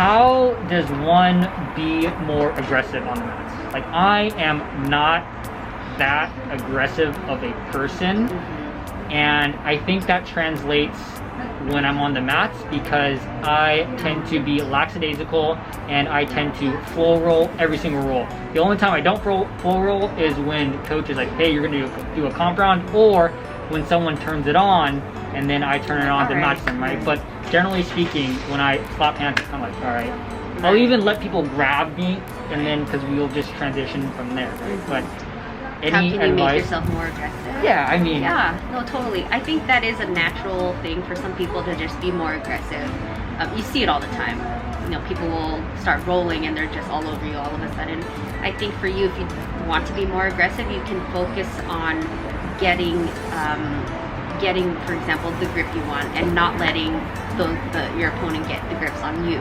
how does one be more aggressive on the mats? Like, I am not that aggressive of a person, and I think that translates when I'm on the mats because I tend to be lackadaisical and I tend to flow roll every single roll. The only time I don't flow roll is when coach is like, hey, you're gonna do a comp round, or when someone turns it on and then I turn it on to match them, right? But generally speaking, when I slap hands, it's kind of like, all right. I'll even let people grab me, and then because we'll just transition from there, right? But any how can you advice? make yourself more aggressive? Yeah, I mean. Yeah, no, totally. I think that is a natural thing for some people to just be more aggressive. You see it all the time. You know, people will start rolling and they're just all over you all of a sudden. I think for you, if you want to be more aggressive, you can focus on getting, for example, the grip you want, and not letting your opponent get the grips on you.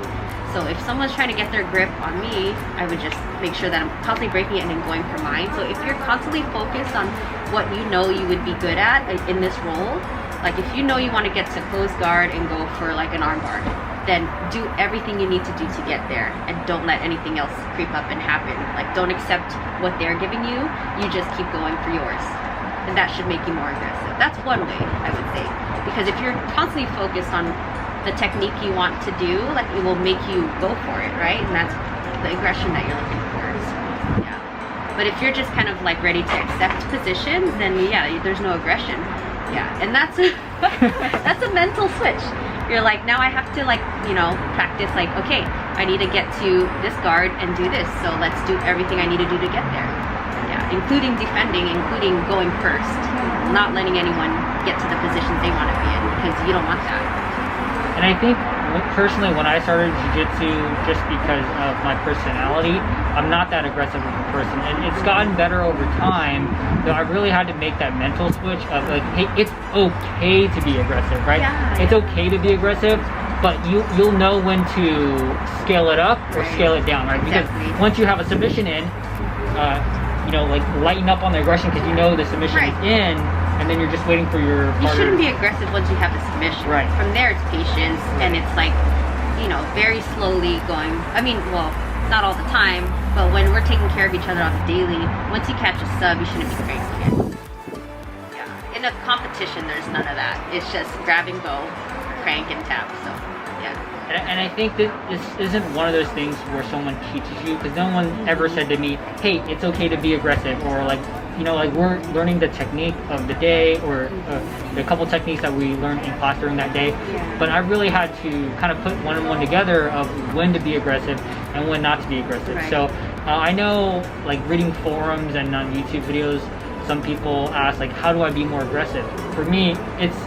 So if someone's trying to get their grip on me, I would just make sure that I'm constantly breaking it and then going for mine. So if you're constantly focused on what you know you would be good at in this role, like if you know you want to get to close guard and go for like an arm bar, then do everything you need to do to get there, and don't let anything else creep up and happen. Like, don't accept what they're giving you, you just keep going for yours. And that should make you more aggressive. That's one way, I would say. Because if you're constantly focused on the technique you want to do, like, it will make you go for it, right? And that's the aggression that you're looking for. So, yeah. But if you're just kind of like ready to accept positions, then yeah, there's no aggression. Yeah, and that's that's a mental switch. You're like, now I have to, like, you know, practice, like, okay, I need to get to this guard and do this, so let's do everything I need to do to get there. Yeah, including defending, including going first, not letting anyone get to the positions they want to be in, because you don't want that. And I think personally, when I started jiu-jitsu, just because of my personality, I'm not that aggressive of a person, and it's gotten better over time. So I really had to make that mental switch of like, hey, it's okay to be aggressive, right? Yeah, it's okay to be aggressive, but you'll know when to scale it up or scale it down, right? Because once you have a submission in, you know, like, lighten up on the aggression because you know the submission is in, and then you're just waiting for your partner. You shouldn't be aggressive once you have the submission. Right. From there, it's patience, and it's like, you know, very slowly going. I mean, well, not all the time, but when we're taking care of each other on the daily, once you catch a sub, you shouldn't be crazy again. Yeah. In a competition, there's none of that. It's just grab and go, crank and tap. So, yeah. And I think that this isn't one of those things where someone teaches you, because no one ever said to me, hey, it's okay to be aggressive, or like, you know, like, we're learning the technique of the day, or the couple techniques that we learned in class during that day. But I really had to kind of put one and one together of when to be aggressive and when not to be aggressive. Right. So I know, like, reading forums and on YouTube videos, some people ask, like, how do I be more aggressive? For me, it's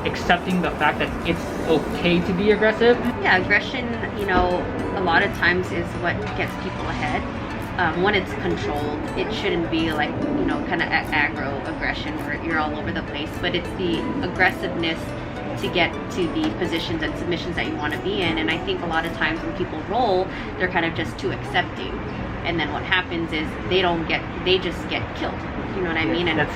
accepting the fact that it's okay to be aggressive. Yeah, aggression, you know, a lot of times is what gets people ahead. When it's controlled, it shouldn't be like, you know, kind of aggro aggression where you're all over the place, but it's the aggressiveness to get to the positions and submissions that you want to be in. And I think a lot of times when people roll, they're kind of just too accepting, and then what happens is they just get killed. You know what I mean? And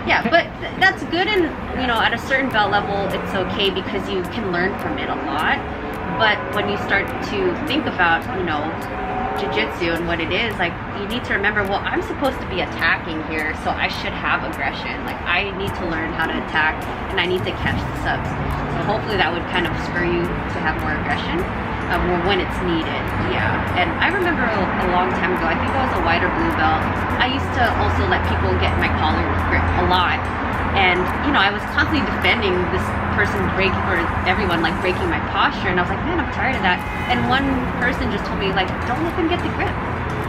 yeah, but that's good, and, you know, at a certain belt level, it's okay because you can learn from it a lot. But when you start to think about, you know, jiu-jitsu and what it is, like, you need to remember, well, I'm supposed to be attacking here, so I should have aggression. Like, I need to learn how to attack, and I need to catch the subs. So hopefully that would kind of spur you to have more aggression, or when it's needed. Yeah. And I remember a long time ago, I think I was a white or blue belt, I used to also let people get my collar grip a lot. And, you know, I was constantly defending this person everyone, like, breaking my posture, and I was like, man, I'm tired of that. And one person just told me, like, don't let them get the grip.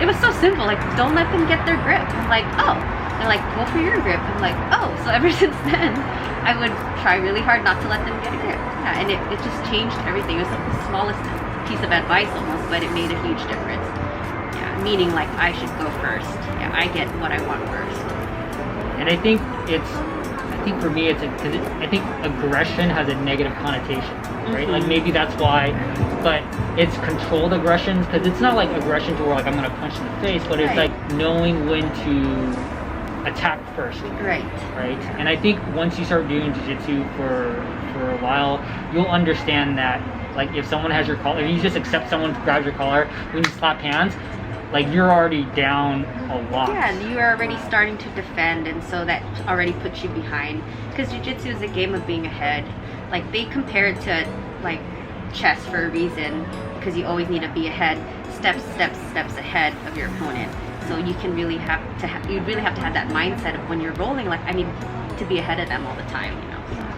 It was so simple, like, don't let them get their grip. I'm like, oh. They're like, go for your grip. I'm like, oh. So ever since then, I would try really hard not to let them get a grip. Yeah, and it just changed everything. It was like the smallest piece of advice almost, but it made a huge difference. Yeah, meaning, like, I should go first. Yeah, I get what I want first. And I think for me, I think aggression has a negative connotation, right? Like, maybe that's why, but it's controlled aggressions, because it's not like aggression to where, like, I'm gonna punch in the face, but it's like knowing when to attack first. Right. And I think once you start doing jiu-jitsu for a while, you'll understand that Like if someone has your collar, if you just accept someone grabs your collar, when you slap hands, like you're already down a lot. Yeah, and you are already starting to defend, and so that already puts you behind. Because jiu-jitsu is a game of being ahead. Like they compare it to like chess for a reason, because you always need to be ahead, steps ahead of your opponent. So you can really have to have that mindset of when you're rolling, like I need to be ahead of them all the time, you know. So.